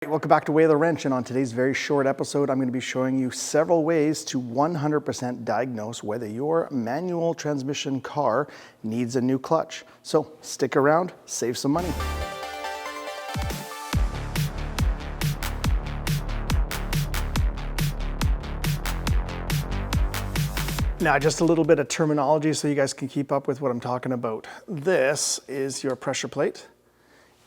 Welcome back to Way of the Wrench, and on today's very short episode, I'm going to be showing you several ways to 100% diagnose whether your manual transmission car needs a new clutch. So stick around, save some money. Now, just a little bit of terminology so you guys can keep up with what I'm talking about. This is your pressure plate.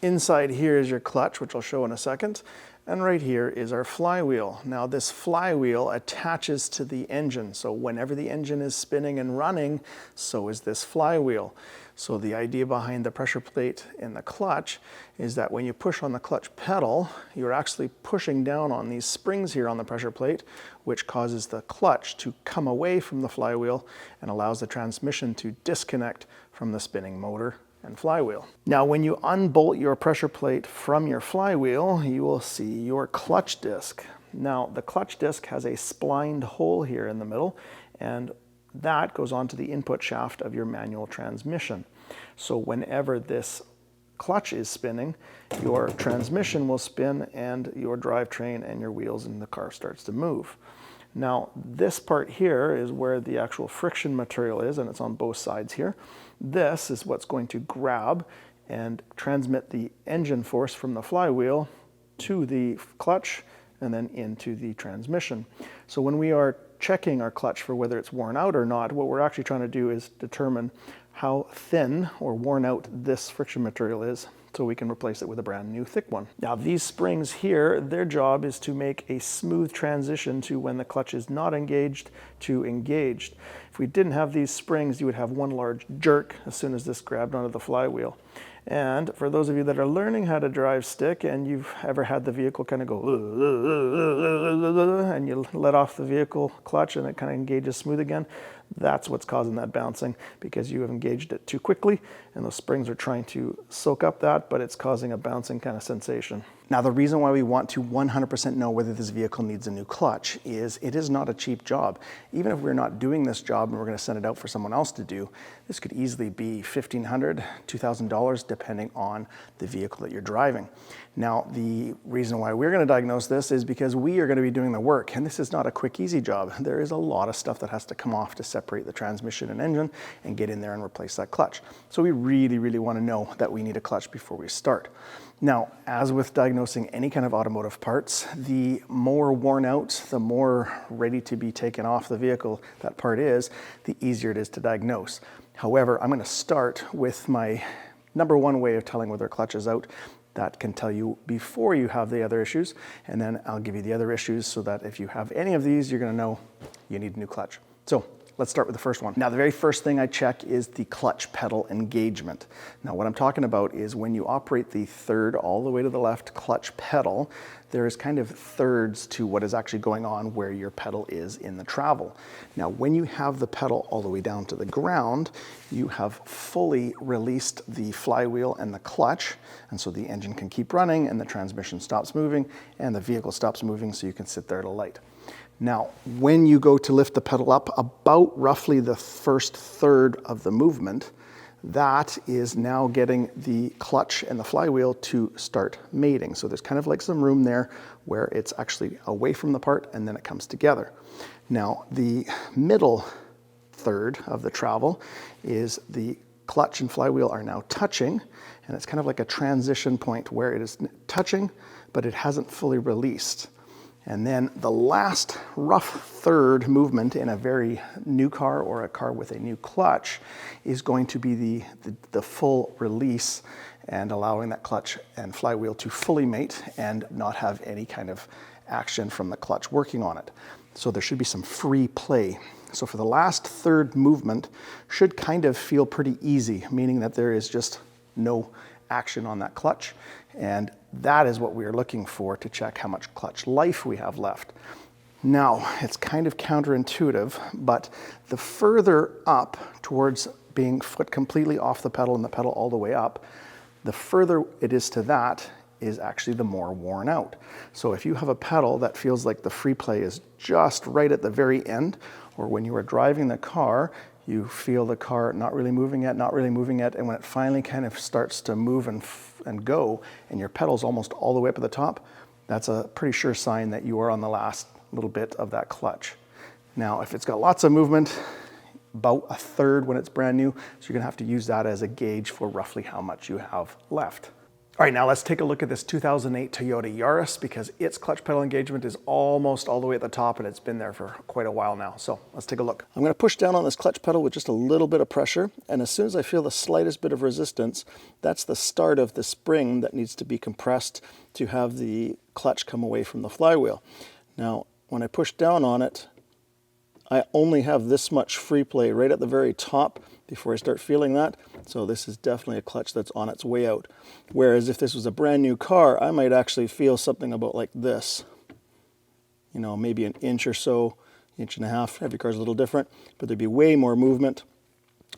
Inside here is your clutch, which I'll show in a second. And right here is our flywheel. Now this flywheel attaches to the engine. So whenever the engine is spinning and running, so is this flywheel. So the idea behind the pressure plate in the clutch is that when you push on the clutch pedal, you're actually pushing down on these springs here on the pressure plate, which causes the clutch to come away from the flywheel and allows the transmission to disconnect from the spinning motor and flywheel. Now, when you unbolt your pressure plate from your flywheel, you will see your clutch disc. Now, the clutch disc has a splined hole here in the middle, and that goes onto the input shaft of your manual transmission. So whenever this clutch is spinning, your transmission will spin and your drivetrain and your wheels in the car starts to move. Now, this part here is where the actual friction material is, and it's on both sides here. This is what's going to grab and transmit the engine force from the flywheel to the clutch and then into the transmission. So when we are checking our clutch for whether it's worn out or not, what we're actually trying to do is determine how thin or worn out this friction material is, so we can replace it with a brand new thick one. Now these springs here, their job is to make a smooth transition to when the clutch is not engaged to engaged. If we didn't have these springs, you would have one large jerk as soon as this grabbed onto the flywheel. And for those of you that are learning how to drive stick and you've ever had the vehicle kind of go and you let off the vehicle clutch and it kind of engages smooth again, that's what's causing that bouncing, because you have engaged it too quickly and those springs are trying to soak up that, but it's causing a bouncing kind of sensation. Now, the reason why we want to 100% know whether this vehicle needs a new clutch is it is not a cheap job. Even if we're not doing this job and we're going to send it out for someone else to do, this could easily be $1,500, $2,000, depending on the vehicle that you're driving. Now, the reason why we're going to diagnose this is because we are going to be doing the work, and this is not a quick, easy job. There is a lot of stuff that has to come off to separate the transmission and engine and get in there and replace that clutch. So we really, really want to know that we need a clutch before we start. Now, as with diagnosing any kind of automotive parts, the more worn out, the more ready to be taken off the vehicle that part is, the easier it is to diagnose. However, I'm going to start with my number one way of telling whether a clutch is out. That can tell you before you have the other issues, and then I'll give you the other issues so that if you have any of these, you're going to know you need a new clutch. So let's start with the first one. Now, the very first thing I check is the clutch pedal engagement. Now, what I'm talking about is when you operate the third all the way to the left clutch pedal, there is kind of thirds to what is actually going on where your pedal is in the travel. Now, when you have the pedal all the way down to the ground, you have fully released the flywheel and the clutch, and so the engine can keep running and the transmission stops moving and the vehicle stops moving so you can sit there at a light. Now, when you go to lift the pedal up about roughly the first third of the movement, that is now getting the clutch and the flywheel to start mating. So there's kind of like some room there where it's actually away from the part and then it comes together. Now, the middle third of the travel is the clutch and flywheel are now touching, and it's kind of like a transition point where it is touching, but it hasn't fully released. And then the last rough third movement in a very new car or a car with a new clutch is going to be the full release and allowing that clutch and flywheel to fully mate and not have any kind of action from the clutch working on it. So there should be some free play. So for the last third movement should kind of feel pretty easy, meaning that there is just no action on that clutch, and that is what we are looking for to check how much clutch life we have left. Now, it's kind of counterintuitive, but the further up towards being foot completely off the pedal and the pedal all the way up, the further it is to that is actually the more worn out. So if you have a pedal that feels like the free play is just right at the very end, or when you are driving the car, you feel the car not really moving yet, and when it finally kind of starts to move and go, and your pedal's almost all the way up at the top, that's a pretty sure sign that you are on the last little bit of that clutch. Now, if it's got lots of movement, about a third when it's brand new, so you're gonna have to use that as a gauge for roughly how much you have left. All right, now let's take a look at this 2008 Toyota Yaris, because its clutch pedal engagement is almost all the way at the top, and it's been there for quite a while now. So let's take a look. I'm gonna push down on this clutch pedal with just a little bit of pressure, and as soon as I feel the slightest bit of resistance, that's the start of the spring that needs to be compressed to have the clutch come away from the flywheel. Now, when I push down on it, I only have this much free play right at the very top before I start feeling that. So this is definitely a clutch that's on its way out. Whereas if this was a brand new car, I might actually feel something about like this. You know, maybe an inch or so, inch and a half. Every car's a little different, but there'd be way more movement.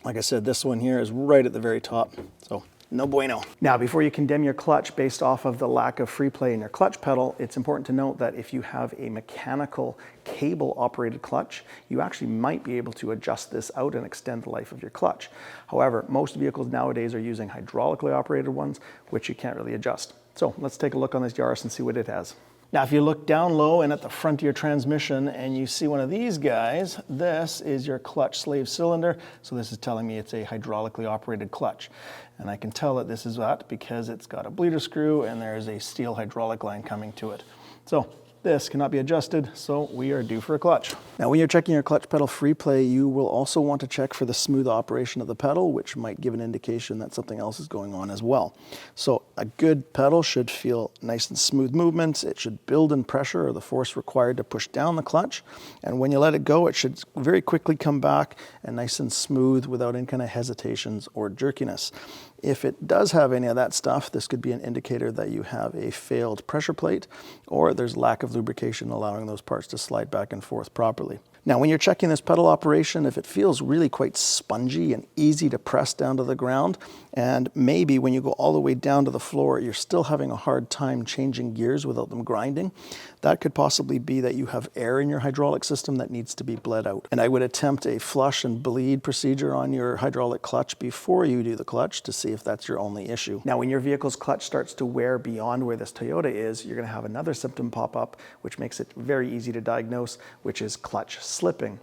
Like I said, this one here is right at the very top. So no bueno. Now, before you condemn your clutch based off of the lack of free play in your clutch pedal, it's important to note that if you have a mechanical cable operated clutch, you actually might be able to adjust this out and extend the life of your clutch. However, most vehicles nowadays are using hydraulically operated ones, which you can't really adjust. So let's take a look on this Yaris and see what it has. Now, if you look down low and at the front of your transmission and you see one of these guys, this is your clutch slave cylinder. So this is telling me it's a hydraulically operated clutch. And I can tell that this is that because it's got a bleeder screw and there's a steel hydraulic line coming to it. So this cannot be adjusted, so we are due for a clutch. Now, when you're checking your clutch pedal free play, you will also want to check for the smooth operation of the pedal, which might give an indication that something else is going on as well. So a good pedal should feel nice and smooth movements. It should build in pressure or the force required to push down the clutch. And when you let it go, it should very quickly come back and nice and smooth without any kind of hesitations or jerkiness. If it does have any of that stuff, this could be an indicator that you have a failed pressure plate or there's lack of lubrication allowing those parts to slide back and forth properly. Now, when you're checking this pedal operation, if it feels really quite spongy and easy to press down to the ground, and maybe when you go all the way down to the floor, you're still having a hard time changing gears without them grinding, that could possibly be that you have air in your hydraulic system that needs to be bled out. And I would attempt a flush and bleed procedure on your hydraulic clutch before you do the clutch to see if that's your only issue. Now, when your vehicle's clutch starts to wear beyond where this Toyota is, you're gonna have another symptom pop up, which makes it very easy to diagnose, which is clutch slipping.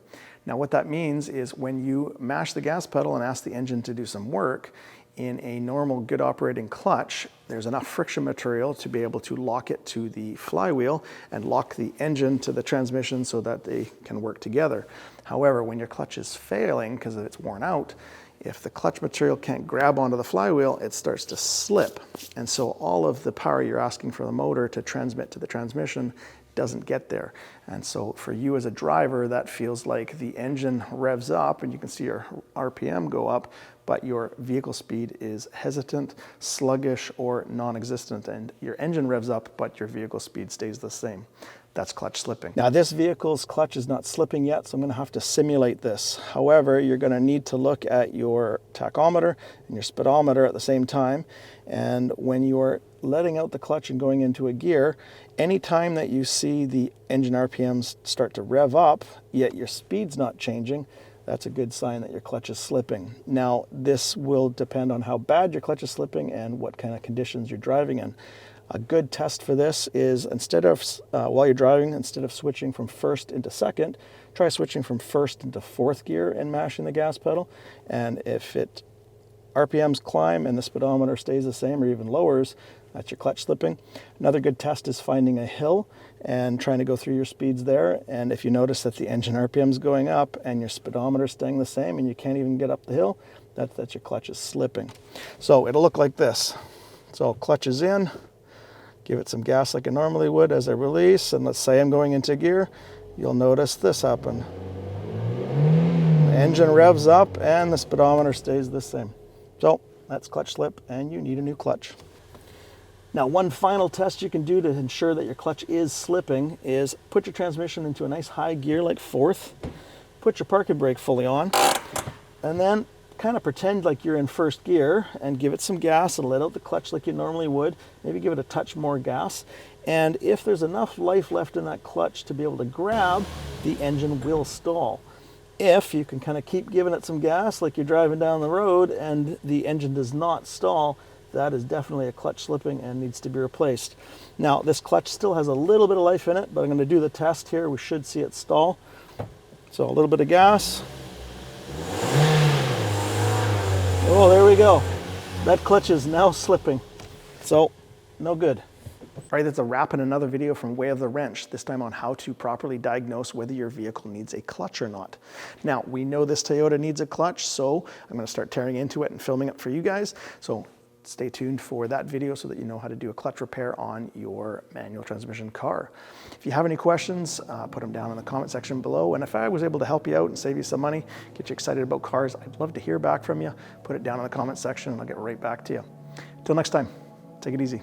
Now, what that means is when you mash the gas pedal and ask the engine to do some work, in a normal good operating clutch, there's enough friction material to be able to lock it to the flywheel and lock the engine to the transmission so that they can work together. However, when your clutch is failing because it's worn out, if the clutch material can't grab onto the flywheel, it starts to slip. And so all of the power you're asking for the motor to transmit to the transmission doesn't get there. And so for you as a driver, that feels like the engine revs up and you can see your RPM go up, but your vehicle speed is hesitant, sluggish, or non-existent. And your engine revs up, but your vehicle speed stays the same. That's clutch slipping. Now, this vehicle's clutch is not slipping yet, so I'm gonna have to simulate this. However, you're gonna need to look at your tachometer and your speedometer at the same time. And when you're letting out the clutch and going into a gear, anytime that you see the engine RPMs start to rev up, yet your speed's not changing, that's a good sign that your clutch is slipping. Now, this will depend on how bad your clutch is slipping and what kind of conditions you're driving in. A good test for this is instead of, while you're driving, instead of switching from first into second, try switching from first into fourth gear and mashing the gas pedal. And if RPMs climb and the speedometer stays the same or even lowers, that's your clutch slipping. Another good test is finding a hill and trying to go through your speeds there. And if you notice that the engine RPM is going up and your speedometer is staying the same and you can't even get up the hill, that's your clutch is slipping. So it'll look like this. So clutch is in, give it some gas like I normally would as I release, and let's say I'm going into gear, you'll notice this happen. The engine revs up and the speedometer stays the same. So that's clutch slip and you need a new clutch. Now, one final test you can do to ensure that your clutch is slipping is put your transmission into a nice high gear like fourth, put your parking brake fully on, and then kind of pretend like you're in first gear and give it some gas and let out the clutch like you normally would. Maybe give it a touch more gas. And if there's enough life left in that clutch to be able to grab, the engine will stall. If you can kind of keep giving it some gas like you're driving down the road and the engine does not stall, that is definitely a clutch slipping and needs to be replaced. Now, this clutch still has a little bit of life in it, but I'm going to do the test here. We should see it stall. So a little bit of gas. Oh, there we go. That clutch is now slipping. So, no good. All right, that's a wrap in another video from Way of the Wrench, this time on how to properly diagnose whether your vehicle needs a clutch or not. Now, we know this Toyota needs a clutch, so I'm going to start tearing into it and filming it for you guys. So stay tuned for that video so that you know how to do a clutch repair on your manual transmission car. If you have any questions, put them down in the comment section below. And if I was able to help you out and save you some money, get you excited about cars, I'd love to hear back from you. Put it down in the comment section and I'll get right back to you. Until next time, take it easy.